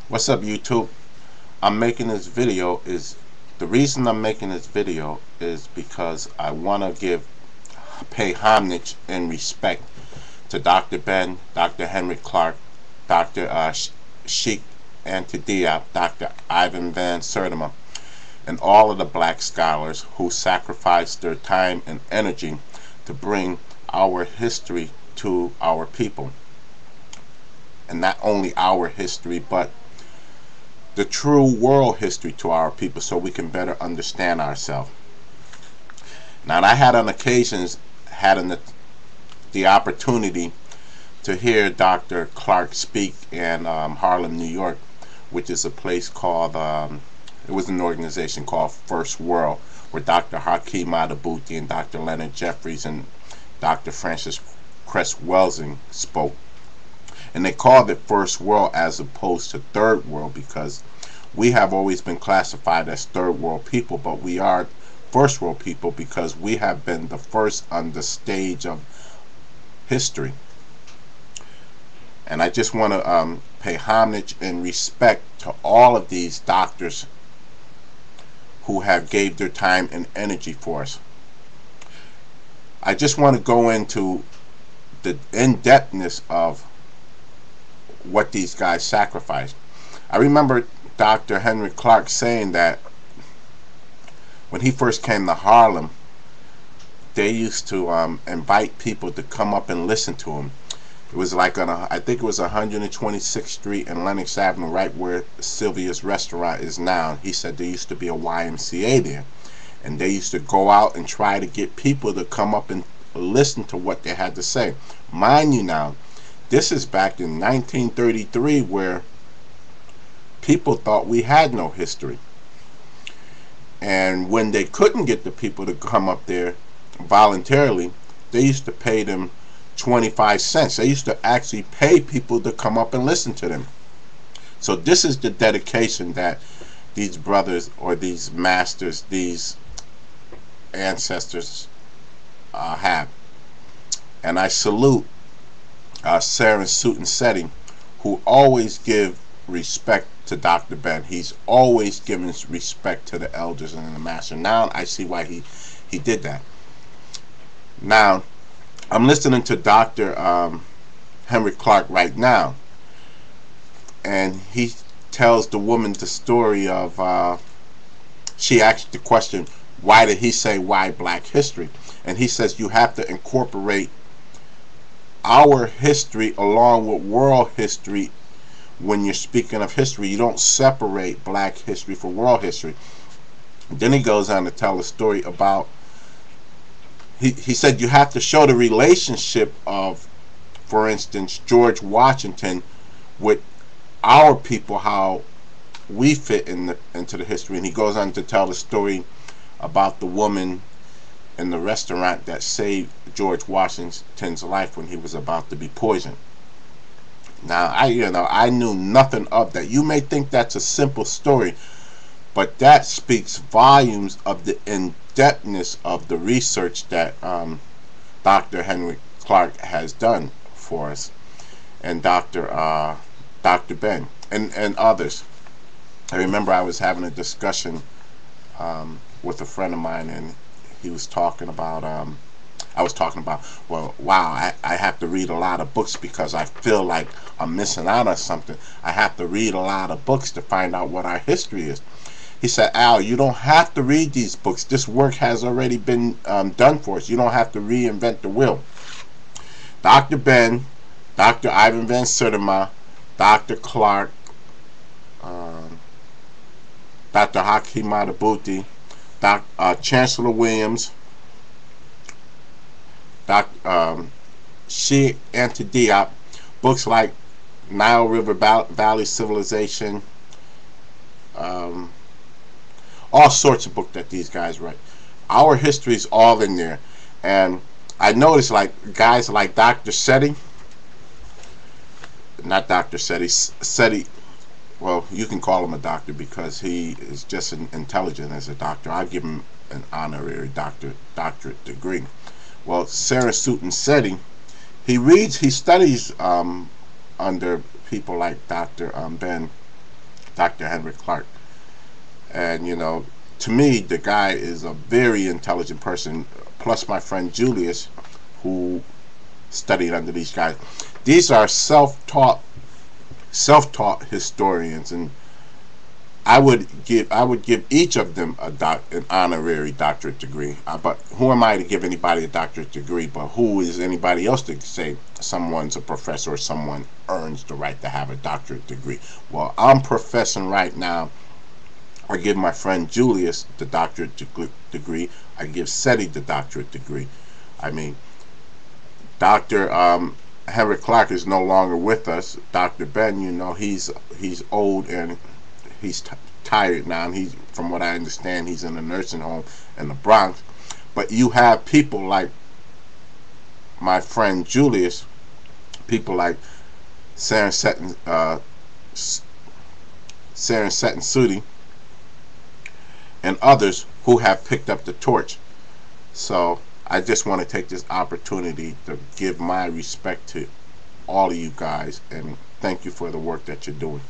What's up, YouTube? I'm making this video is the reason I'm making this video is because I want to pay homage and respect to Dr. Ben, Dr. Henry Clark, Dr. Sheikh Anta Diop, Dr. Ivan Van Sertima, and all of the black scholars who sacrificed their time and energy to bring our history to our people. And not only our history, but the true world history to our people so we can better understand ourselves. Now, I had on occasions had the opportunity to hear Dr. Clark speak in Harlem, New York, which is a place called, it was an organization called First World, where Dr. Hakeem Adabuti and Dr. Leonard Jeffries and Dr. Francis Cress Welsing spoke. And they called it First World as opposed to Third World because we have always been classified as Third World people, but we are First World people because we have been the first on the stage of history. And I just want to pay homage and respect to all of these doctors who have gave their time and energy for us. I just want to go into the in-depthness of what these guys sacrificed. I remember Dr. Henry Clark saying that when he first came to Harlem, they used to invite people to come up and listen to him. It was like on I think it was 126th Street and Lenox Avenue, right where Sylvia's restaurant is now. He said there used to be a YMCA there, and they used to go out and try to get people to come up and listen to what they had to say. Mind you now, this is back in 1933 where people thought we had no history. And when they couldn't get the people to come up there voluntarily, they used to pay them 25 cents. They used to actually pay people to come up and listen to them. So this is the dedication that these brothers or these masters, these ancestors have. And I salute Sarah Suit and Setting, who always give respect to Dr. Ben. He's always given respect to the elders and the master. Now I see why he did that. Now I'm listening to Dr. Henry Clark right now, and he tells the woman the story of she asked the question, why did he say why black history? And he says you have to incorporate our history along with world history. When you're speaking of history, you don't separate black history from world history. Then he goes on to tell a story about, he said you have to show the relationship of, for instance, George Washington with our people, how we fit into the history. And he goes on to tell the story about the woman in the restaurant that saved George Washington's life when he was about to be poisoned. Now, I knew nothing of that. You may think that's a simple story, but that speaks volumes of the in-depthness of the research that Dr. Henry Clark has done for us, and Dr. Ben and others. I remember I was having a discussion with a friend of mine, and he was talking about I was talking about, well, wow, I have to read a lot of books because I feel like I'm missing out on something. I have to read a lot of books to find out what our history is. He said, Al, you don't have to read these books. This work has already been done for us. You don't have to reinvent the wheel. Dr. Ben, Dr. Ivan Van Sertima, Dr. Clark, Dr. Hakeem Adabuti, Chancellor Williams, Sheikh Anta Diop, books like Nile River Valley Civilization, all sorts of books that these guys write. Our history is all in there. And I noticed like guys like Dr. Seti, not Dr. Seti, well, you can call him a doctor because he is just as intelligent as a doctor. I give him an honorary doctorate degree. Well, Sarah Suit and Setting, he studies under people like Dr. Ben Dr. Henry Clark. And, you know, to me, the guy is a very intelligent person. Plus my friend Julius, who studied under these guys. These are self-taught historians, and I would give each of them an honorary doctorate degree. But who am I to give anybody a doctorate degree? But who is anybody else to say someone's a professor or someone earns the right to have a doctorate degree? Well, I'm professing right now. I give my friend Julius the doctorate degree. I give SETI the doctorate degree. I mean, Dr. Henry Clark is no longer with us. Dr. Ben, you know, he's old and he's tired now. And he's, from what I understand, he's in a nursing home in the Bronx. But you have people like my friend Julius, people like Saren Sudi, and others who have picked up the torch. So I just want to take this opportunity to give my respect to all of you guys and thank you for the work that you're doing.